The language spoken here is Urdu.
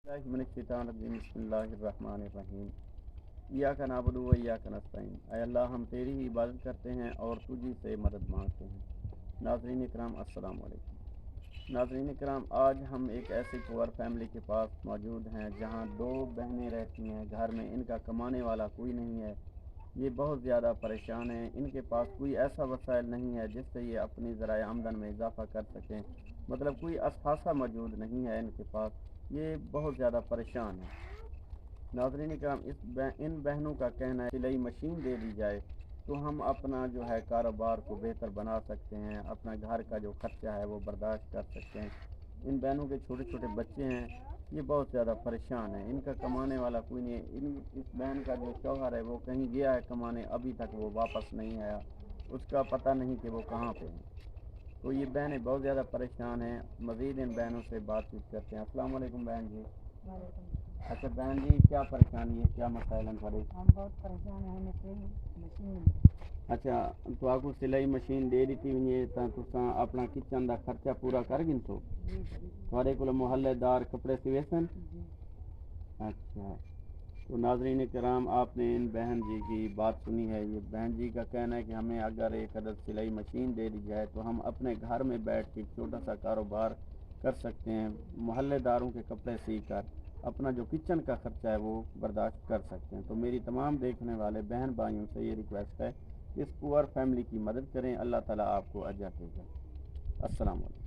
اللہ من الشیطان الرجیم بسم اللہ الرحمن الرحیم ایاک نعبد و ایاک نستعین اے اللہ ہم تیری ہی عبادت کرتے ہیں اور تجھی سے مدد مانگتے ہیں۔ ناظرین کرام السلام علیکم۔ ناظرین کرام آج ہم ایک ایسی پور فیملی کے پاس موجود ہیں جہاں دو بہنیں رہتی ہیں، گھر میں ان کا کمانے والا کوئی نہیں ہے۔ یہ بہت زیادہ پریشان ہیں، ان کے پاس کوئی ایسا وسائل نہیں ہے جس سے یہ اپنی ذرائع آمدن میں اضافہ کر سکیں، مطلب کوئی اثاثہ موجود نہیں ہے ان کے پاس، یہ بہت زیادہ پریشان ہیں۔ ناظرین کرام ان بہنوں کا کہنا ہے سلائی مشین دے دی جائے تو ہم اپنا جو ہے کاروبار کو بہتر بنا سکتے ہیں، اپنا گھر کا جو خرچہ ہے وہ برداشت کر سکتے ہیں۔ ان بہنوں کے چھوٹے چھوٹے بچے ہیں، یہ بہت زیادہ پریشان ہیں، ان کا کمانے والا کوئی نہیں ہے۔ اس بہن کا جو شوہر ہے وہ کہیں گیا ہے کمانے، ابھی تک وہ واپس نہیں آیا، اس کا پتہ نہیں کہ وہ کہاں پہ ہیں۔ تو یہ بہنیں بہت زیادہ پریشان ہیں۔ مزید ان بہنوں سے بات چیت کرتے ہیں۔ السلام علیکم بہن جی۔ اچھا بہن جی، کیا پریشانی ہے، کیا مسائل ہیں تھوڑے؟ ہم بہت پریشان ہیں، ہمیں کوئی مشین اچھا تو آپ کو سلائی مشین دے دیتی ہوئی ہے تو تساں اپنا کچن دا خرچہ پورا کر گن تو تھوڑے کو محلے دار کپڑے سوے سن؟ اچھا تو ناظرین کرام آپ نے ان بہن جی کی بات سنی ہے۔ یہ بہن جی کا کہنا ہے کہ ہمیں اگر ایک عدد سلائی مشین دے دی جائے تو ہم اپنے گھر میں بیٹھ کے چھوٹا سا کاروبار کر سکتے ہیں، محلے داروں کے کپڑے سی کر اپنا جو کچن کا خرچہ ہے وہ برداشت کر سکتے ہیں۔ تو میری تمام دیکھنے والے بہن بھائیوں سے یہ ریکویسٹ ہے کہ اس پور فیملی کی مدد کریں، اللہ تعالیٰ آپ کو اجر دے گا۔ السلام علیکم۔